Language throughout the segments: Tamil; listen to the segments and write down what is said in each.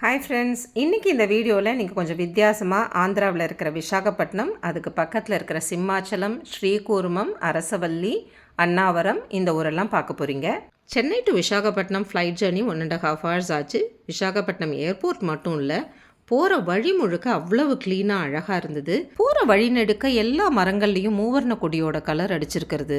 ஹாய் ஃப்ரெண்ட்ஸ், இன்றைக்கி இந்த வீடியோவில் நீங்கள் கொஞ்சம் வித்தியாசமாக ஆந்திராவில் இருக்கிற விசாகப்பட்டினம், அதுக்கு பக்கத்தில் இருக்கிற சிம்மாச்சலம், ஸ்ரீகூர்மம், அரசவல்லி, அன்னாவரம் இந்த ஊரெல்லாம் பார்க்க போகிறீங்க. Chennai to Visakhapatnam flight journey 1.5 hours ஆச்சு. விசாகப்பட்டினம் ஏர்போர்ட் மட்டும் இல்லை, போகிற வழி முழுக்க அவ்வளவு க்ளீனாக அழகாக இருந்தது. போகிற வழி நெடுக்க எல்லா மரங்கள்லேயும் மூவர்ண கொடியோட கலர் அடிச்சிருக்கிறது.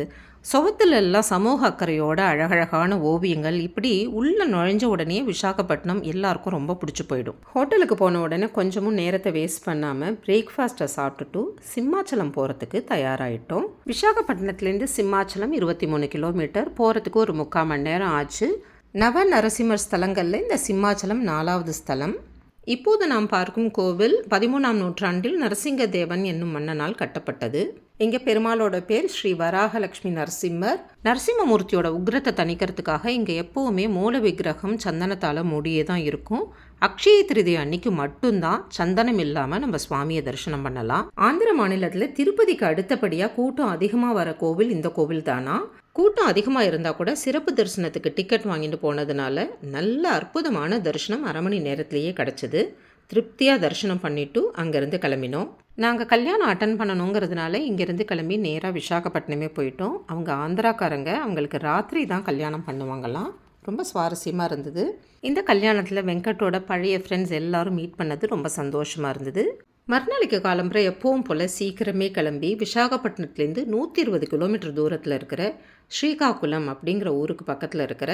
சுவத்துல எல்லாம் சமூக அக்கறையோட அழகழகான ஓவியங்கள். இப்படி உள்ள நுழைஞ்ச உடனே விசாகப்பட்டினம் எல்லாருக்கும் ரொம்ப பிடிச்சி போயிடும். ஹோட்டலுக்கு போன உடனே கொஞ்சமும் நேரத்தை வேஸ்ட் பண்ணாமல் பிரேக்ஃபாஸ்ட்டை சாப்பிட்டுட்டு சிம்மாச்சலம் போகிறதுக்கு தயாராகிட்டோம். விசாகப்பட்டினத்துலேருந்து சிம்மாச்சலம் 23 கிலோமீட்டர், போகிறதுக்கு ஒரு 3/4 மணி நேரம் ஆச்சு. நவ நரசிம்மர் ஸ்தலங்களில் இந்த சிம்மாச்சலம் 4வது ஸ்தலம். இப்போது நாம் பார்க்கும் கோவில் 13ஆம் நூற்றாண்டில் நரசிங்க தேவன் என்னும் மன்னனால் கட்டப்பட்டது. இங்கே பெருமாளோட பேர் ஸ்ரீ வராகலட்சுமி நரசிம்மர். நரசிம்மமூர்த்தியோட உக்ரத்தை தணிக்கிறதுக்காக இங்கே எப்போவுமே மூல விக்கிரகம் சந்தனத்தால் மூடியே தான் இருக்கும். அக்ஷய திருதி அன்னைக்கு மட்டும்தான் சந்தனம் இல்லாமல் நம்ம சுவாமியை தரிசனம் பண்ணலாம். ஆந்திர மாநிலத்தில் திருப்பதிக்கு அடுத்தபடியாக கூட்டம் அதிகமாக வர கோவில் இந்த கோவில் தானா. கூட்டம் அதிகமாக இருந்தால் கூட சிறப்பு தரிசனத்துக்கு டிக்கெட் வாங்கிட்டு போனதுனால நல்ல அற்புதமான தரிசனம் 1/2 மணி நேரத்துலேயே கிடச்சிது. திருப்தியாக தரிசனம் பண்ணிவிட்டு அங்கேருந்து கிளம்பினோம். நாங்கள் கல்யாணம் அட்டன் பண்ணணுங்கிறதுனால இங்கேருந்து கிளம்பி நேராக விசாகப்பட்டினமே போயிட்டோம். அவங்க ஆந்திராக்காரங்க, அவங்களுக்கு ராத்திரி தான் கல்யாணம் பண்ணுவாங்களாம். ரொம்ப சுவாரஸ்யமாக இருந்தது. இந்த கல்யாணத்தில் வெங்கட்டோட பழைய ஃப்ரெண்ட்ஸ் எல்லாரும் மீட் பண்ணது ரொம்ப சந்தோஷமாக இருந்தது. மறுநாளைக்கு காலம்புரை எப்பவும் போல் சீக்கிரமே கிளம்பி விசாகப்பட்டினத்துலேருந்து 120 கிலோமீட்டர் தூரத்தில் இருக்கிற ஸ்ரீகாகுளம் அப்படிங்கிற ஊருக்கு பக்கத்தில் இருக்கிற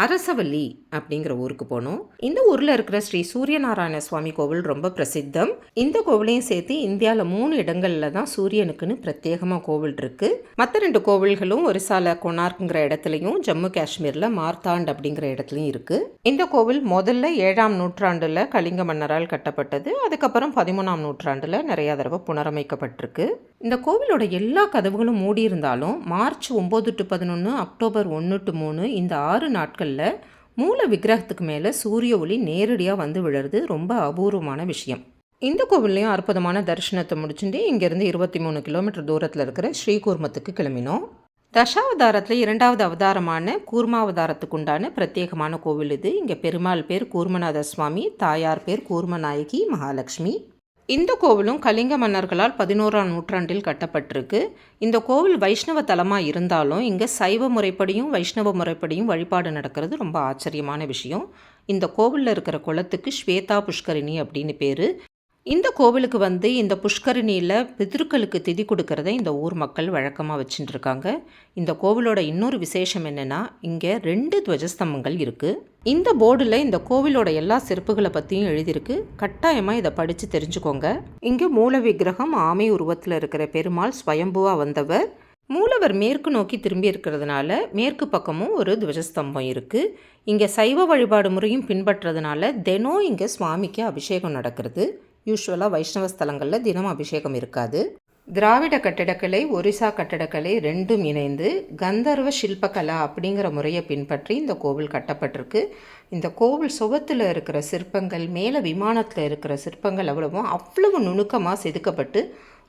அரசவல்லி அப்படிங்கிற ஊருக்கு போனோம். இந்த ஊரில் இருக்கிற ஸ்ரீ சூரியநாராயண சுவாமி கோவில் ரொம்ப பிரசித்தம். இந்த கோவிலையும் சேர்த்து இந்தியாவில் 3 இடங்களில் தான் சூரியனுக்குன்னு பிரத்யேகமாக கோவில் இருக்குது. மற்ற 2 கோவில்களும் ஒரிசால கொனார்க்குங்கிற இடத்துலையும் ஜம்மு காஷ்மீரில் மார்த்தாண்ட் அப்படிங்கிற இடத்துலையும் இருக்குது. இந்த கோவில் முதல்ல 7ஆம் நூற்றாண்டில் கலிங்க மன்னரால் கட்டப்பட்டது. அதுக்கப்புறம் 13ஆம் நூற்றாண்டில் நிறையா தடவை புனரமைக்கப்பட்டிருக்கு. இந்த கோவிலோட எல்லா கதவுகளும் மூடியிருந்தாலும் மார்ச் 9 to 11, அக்டோபர் 1 to 3 இந்த 6 நாட்களில் மூல விக்கிரகத்துக்கு மேலே சூரிய ஒளி நேரடியாக வந்து விழுறது ரொம்ப அபூர்வமான விஷயம். இந்த கோவில்லையும் அற்புதமான தரிசனத்தை முடிச்சுட்டு இங்கேருந்து 23 கிலோமீட்டர் தூரத்தில் இருக்கிற ஸ்ரீகூர்மத்துக்கு கிளம்பினோம். தசாவதாரத்தில் 2வது அவதாரமான கூர்மாவதாரத்துக்கு உண்டான பிரத்யேகமான கோவில் இது. இங்கே பெருமாள் பேர் கூர்மநாத சுவாமி, தாயார் பேர் கூர்மநாயகி மகாலட்சுமி. இந்த கோவிலும் கலிங்க மன்னர்களால் 11ஆம் நூற்றாண்டில் கட்டப்பட்டிருக்கு. இந்த கோவில் வைஷ்ணவ தலமாக இருந்தாலும் இங்கே சைவ முறைப்படியும் வைஷ்ணவ முறைப்படியும் வழிபாடு நடக்கிறது ரொம்ப ஆச்சரியமான விஷயம். இந்த கோவிலில் இருக்கிற குளத்துக்கு ஸ்வேதா புஷ்கரிணி அப்படின்னு பேர். இந்த கோவிலுக்கு இந்த புஷ்கரிணியில் பித்ருக்களுக்கு திதி கொடுக்கறத இந்த ஊர் மக்கள் வழக்கமாக வச்சுட்டுருக்காங்க. இந்த கோவிலோட இன்னொரு விசேஷம் என்னென்னா, இங்கே 2 துவஜஸ்தம்பங்கள் இருக்குது. இந்த போர்டில் இந்த கோவிலோட எல்லா சிறப்புகளை பற்றியும் எழுதியிருக்கு. கட்டாயமாக இதை படித்து தெரிஞ்சுக்கோங்க. இங்கே மூல விக்கிரகம் ஆமை உருவத்தில் இருக்கிற பெருமாள் ஸ்வயம்புவாக வந்தவர். மூலவர் மேற்கு நோக்கி திரும்பி இருக்கிறதுனால மேற்கு பக்கமும் ஒரு துவஜஸ்தம்பம் இருக்குது. இங்கே சைவ வழிபாடு முறையும் பின்பற்றதுனால தினம் இங்கே சுவாமிக்கு அபிஷேகம் நடக்கிறது. யூஸ்வலாக வைஷ்ணவ ஸ்தலங்களில் தினம் அபிஷேகம் இருக்காது. திராவிட கட்டிடக்கலை, ஒரிசா கட்டிடக்கலை 2ம் இணைந்து கந்தர்வ சில்பகலா அப்படிங்கிற முறையை பின்பற்றி இந்த கோவில் கட்டப்பட்டிருக்கு. இந்த கோவில் சுவத்தில் இருக்கிற சிற்பங்கள், மேலே விமானத்தில் இருக்கிற சிற்பங்கள் அவ்வளவு நுணுக்கமாக செதுக்கப்பட்டு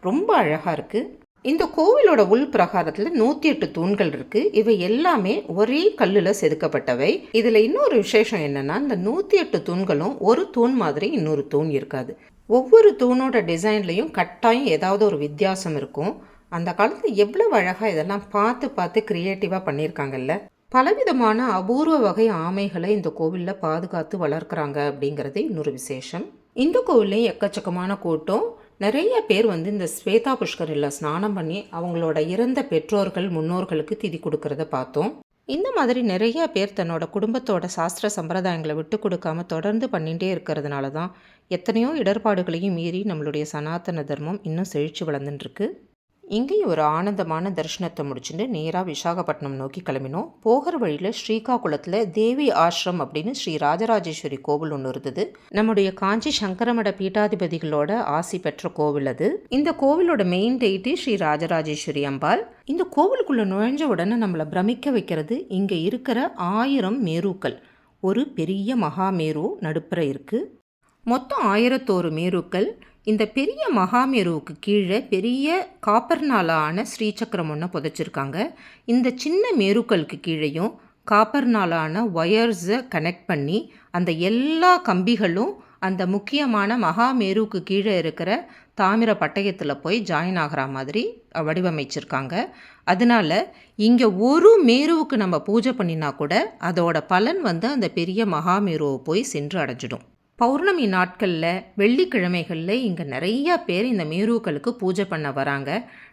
ரொம்ப அழகாக இருக்குது. இந்த கோவிலோட உள் பிரகாரத்தில் 108 தூண்கள் இருக்குது. இவை எல்லாமே ஒரே கல்லில் செதுக்கப்பட்டவை. இதில் இன்னொரு விசேஷம் என்னென்னா, இந்த 108 தூண்களும் ஒரு தூண் மாதிரி இன்னொரு தூண் இருக்காது. ஒவ்வொரு தூணோட டிசைன்லேயும் கட்டாயம் ஏதாவது ஒரு வித்தியாசம் இருக்கும். அந்த காலத்தில் எவ்வளவு அழகாக இதெல்லாம் பார்த்து க்ரியேட்டிவாக பண்ணியிருக்காங்கல்ல. பலவிதமான அபூர்வ வகை ஆமைகளை இந்த கோவிலில் பாதுகாத்து வளர்க்குறாங்க அப்படிங்கிறது இன்னொரு விசேஷம். இந்த கோவில்லையும் எக்கச்சக்கமான கூட்டம். நிறைய பேர் இந்த ஸ்வேதா புஷ்கரில் ஸ்நானம் பண்ணி அவங்களோட இறந்த பெற்றோர்கள் முன்னோர்களுக்கு திதி கொடுக்கறத பார்த்தோம். இந்த மாதிரி நிறைய பேர் தன்னோட குடும்பத்தோட சாஸ்திர சம்பிரதாயங்களை விட்டு கொடுக்காம தொடர்ந்து பண்ணிகிட்டே இருக்கிறதுனால தான் எத்தனையோ இடர்பாடுகளையும் மீறி நம்மளுடைய சனாதன தர்மம் இன்னும் செழிச்சு வளர்ந்துட்டுருக்கு. இங்கேயும் ஒரு ஆனந்தமான தரிசனத்தை முடிச்சுட்டு நேராக விசாகப்பட்டினம் நோக்கி கிளம்பினோம். போகிற வழியில் ஸ்ரீகாகுளத்தில் தேவி ஆசிரம் அப்படின்னு ஸ்ரீ ராஜராஜேஸ்வரி கோவில் ஒன்று இருந்தது. நம்முடைய காஞ்சி சங்கரமட பீட்டாதிபதிகளோட ஆசி பெற்ற கோவில் அது. இந்த கோவிலோட மெயின் டெய்ட்டி ஸ்ரீ ராஜராஜேஸ்வரி அம்பாள். இந்த கோவிலுக்குள்ளே நுழைஞ்ச உடனே நம்மளை பிரமிக்க வைக்கிறது இங்கே இருக்கிற 1000 மேருக்கள். ஒரு பெரிய மகாமேரு நடுப்புற இருக்குது. மொத்தம் 1001 மேருக்கள். இந்த பெரிய மகாமேருவுக்கு கீழே பெரிய காப்பர்னாலான ஸ்ரீசக்கரம் ஒன்று புதைச்சிருக்காங்க. இந்த சின்ன மேருக்களுக்கு கீழேயும் காப்பர்னாலான ஒயர்ஸை கனெக்ட் பண்ணி அந்த எல்லா கம்பிகளும் அந்த முக்கியமான மகாமேருவுக்கு கீழே இருக்கிற தாமிர பட்டயத்தில் போய் ஜாயின் ஆகிற மாதிரி வடிவமைச்சிருக்காங்க. அதனால இங்கே ஒரு மேருவுக்கு நம்ம பூஜை பண்ணினா கூட அதோட பலன் அந்த பெரிய மகாமேருவை போய் சென்று அடைஞ்சிடும். பௌர்ணமி நாட்களில் வெள்ளிக்கிழமைகளில் இங்கே நிறையா பேர் இந்த மேருக்களுக்கு பூஜை பண்ண வராங்க.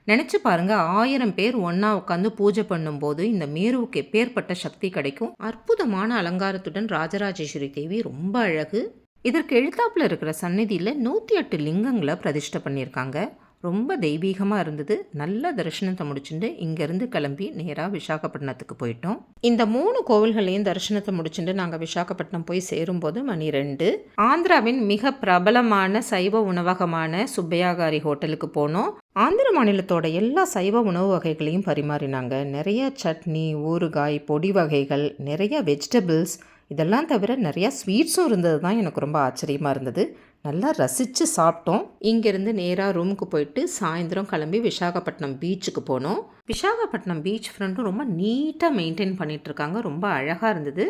நினச்சி பாருங்கள், 1000 பேர் ஒன்றா உட்காந்து பூஜை பண்ணும்போது இந்த மேருவுக்கு எப்பேற்பட்ட சக்தி கிடைக்கும். அற்புதமான அலங்காரத்துடன் ராஜராஜேஸ்வரி தேவி ரொம்ப அழகு. இதற்கு எழுத்தாப்பில் இருக்கிற சந்நிதியில் 108 லிங்கங்களை பிரதிஷ்டை பண்ணியிருக்காங்க. ரொம்ப தெய்வீகமாக இருந்தது. நல்ல தரிசனத்தை முடிச்சுட்டு இங்கேருந்து கிளம்பி நேராக விசாகப்பட்டினத்துக்கு போயிட்டோம். இந்த 3 கோவில்களையும் தரிசனத்தை முடிச்சுட்டு நாங்கள் விசாகப்பட்டினம் போய் சேரும்போது மணி 2. ஆந்திராவின் மிக பிரபலமான சைவ உணவகமான சுப்பையாகாரி ஹோட்டலுக்கு போனோம். ஆந்திர மாநிலத்தோட எல்லா சைவ உணவு வகைகளையும் பரிமாறினாங்க. நிறைய சட்னி, ஊறுகாய், பொடி வகைகள், நிறைய வெஜிடபிள்ஸ், இதெல்லாம் தவிர நிறையா ஸ்வீட்ஸும் இருந்தது தான் எனக்கு ரொம்ப ஆச்சரியமாக இருந்தது. நல்லா ரசித்து சாப்பிட்டோம். இங்கேருந்து நேராக ரூமுக்கு போயிட்டு சாயந்தரம் கிளம்பி விசாகப்பட்டினம் பீச்சுக்கு போனோம். விசாகப்பட்டினம் பீச் ஃப்ரண்ட்டும் ரொம்ப நீட்டாக மெயின்டைன் பண்ணிகிட்ருக்காங்க. ரொம்ப அழகாக இருந்தது.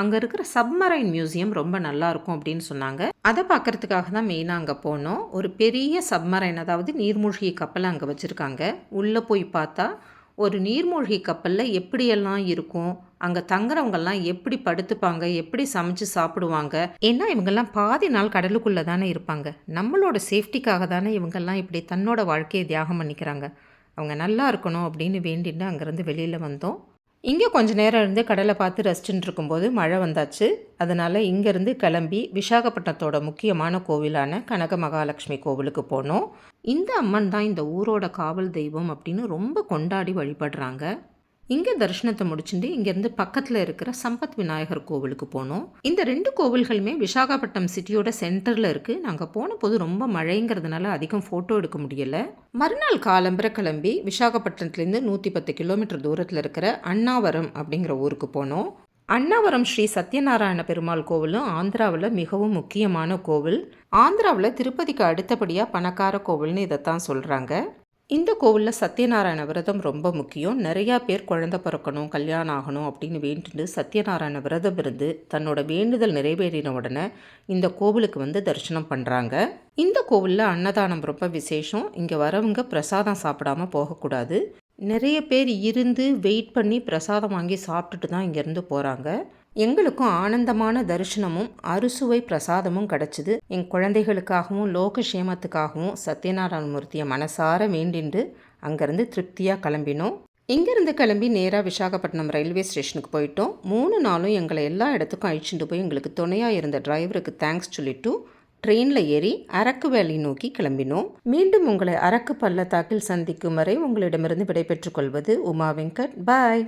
அங்கே இருக்கிற சப்மரைன் மியூசியம் ரொம்ப நல்லாயிருக்கும் அப்படின்னு சொன்னாங்க. அதை பார்க்குறதுக்காக தான் மெயினாக அங்கே போனோம். ஒரு பெரிய சப்மரைன், அதாவது நீர்மூழ்கி கப்பலை அங்கே வச்சுருக்காங்க. உள்ளே போய் பார்த்தா ஒரு நீர்மூழ்கி கப்பலில் எப்படியெல்லாம் இருக்கும், அங்கே தங்குறவங்கெல்லாம் எப்படி படுத்துப்பாங்க, எப்படி சமைச்சு சாப்பிடுவாங்க. ஏன்னா இவங்கெல்லாம் பாதி நாள் கடலுக்குள்ளே தானே இருப்பாங்க. நம்மளோட சேஃப்டிக்காக தானே இவங்கெல்லாம் இப்படி தன்னோட வாழ்க்கையை தியாகம் பண்ணிக்கிறாங்க. அவங்க நல்லா இருக்கணும் அப்படின்னு வேண்டிட்டு அங்கேருந்து வெளியில் வந்தோம். இங்கே கொஞ்சம் நேரம் இருந்து கடலை பார்த்து ரசிச்சுட்டு இருக்கும்போது மழை வந்தாச்சு. அதனால் இங்கேருந்து கிளம்பி விசாகப்பட்டினத்தோட முக்கியமான கோவிலான கனக மகாலட்சுமி கோவிலுக்கு போனோம். இந்த அம்மன் தான் இந்த ஊரோட காவல் தெய்வம் அப்படின்னு ரொம்ப கொண்டாடி வழிபடுறாங்க. இங்கே தரிசனத்தை முடிச்சுட்டு இங்கேருந்து பக்கத்தில் இருக்கிற சம்பத் விநாயகர் கோவிலுக்கு போனோம். இந்த 2 கோவில்களுமே விசாகப்பட்டினம் சிட்டியோட சென்டரில் இருக்குது. நாங்கள் போன போது ரொம்ப மழைங்கிறதுனால அதிகம் ஃபோட்டோ எடுக்க முடியலை. மறுநாள் காலம்பரை கிளம்பி விசாகப்பட்டினத்துலேருந்து 110 கிலோமீட்டர் தூரத்தில் இருக்கிற அண்ணாவரம் அப்படிங்கிற ஊருக்கு போனோம். அண்ணாவரம் ஸ்ரீ சத்யநாராயண பெருமாள் கோவிலும் ஆந்திராவில் மிகவும் முக்கியமான கோவில். ஆந்திராவில் திருப்பதிக்கு அடுத்தபடியாக பணக்கார கோவில்னு இதைத்தான் சொல்கிறாங்க. இந்த கோவிலில் சத்யநாராயண விரதம் ரொம்ப முக்கியம். நிறையா பேர் குழந்தை பிறக்கணும், கல்யாணம் ஆகணும் அப்படின்னு வேண்டிட்டு சத்யநாராயண விரதம் இருந்து தன்னோட வேண்டுதல் நிறைவேறின உடனே இந்த கோவிலுக்கு தரிசனம் பண்ணுறாங்க. இந்த கோவிலில் அன்னதானம் ரொம்ப விசேஷம். இங்கே வரவங்க பிரசாதம் சாப்பிடாம போகக்கூடாது. நிறைய பேர் இருந்து வெயிட் பண்ணி பிரசாதம் வாங்கி சாப்பிட்டுட்டு தான் இங்கேருந்து போகிறாங்க. எங்களுக்கும் ஆனந்தமான தரிசனமும் அறுசுவை பிரசாதமும் கிடச்சிது. என் குழந்தைகளுக்காகவும் லோகக்ஷேமத்துக்காகவும் சத்யநாராயண மூர்த்தியை மனசார வேண்டிண்டு அங்கேருந்து திருப்தியாக கிளம்பினோம். இங்கேருந்து கிளம்பி நேராக விசாகப்பட்டினம் ரயில்வே ஸ்டேஷனுக்கு போயிட்டோம். 3 நாளும் எங்களை எல்லா இடத்துக்கும் அழிச்சுட்டு போய் எங்களுக்கு துணையாக இருந்த டிரைவருக்கு தேங்க்ஸ் சொல்லிட்டு ட்ரெயினில் ஏறி அரக்கு வேலி நோக்கி கிளம்பினோம். மீண்டும் உங்களை அரக்கு பள்ளத்தாக்கில் சந்திக்கும் வரை உங்களிடமிருந்து விடைபெற்றுக் கொள்வது உமா வெங்கட். பாய்.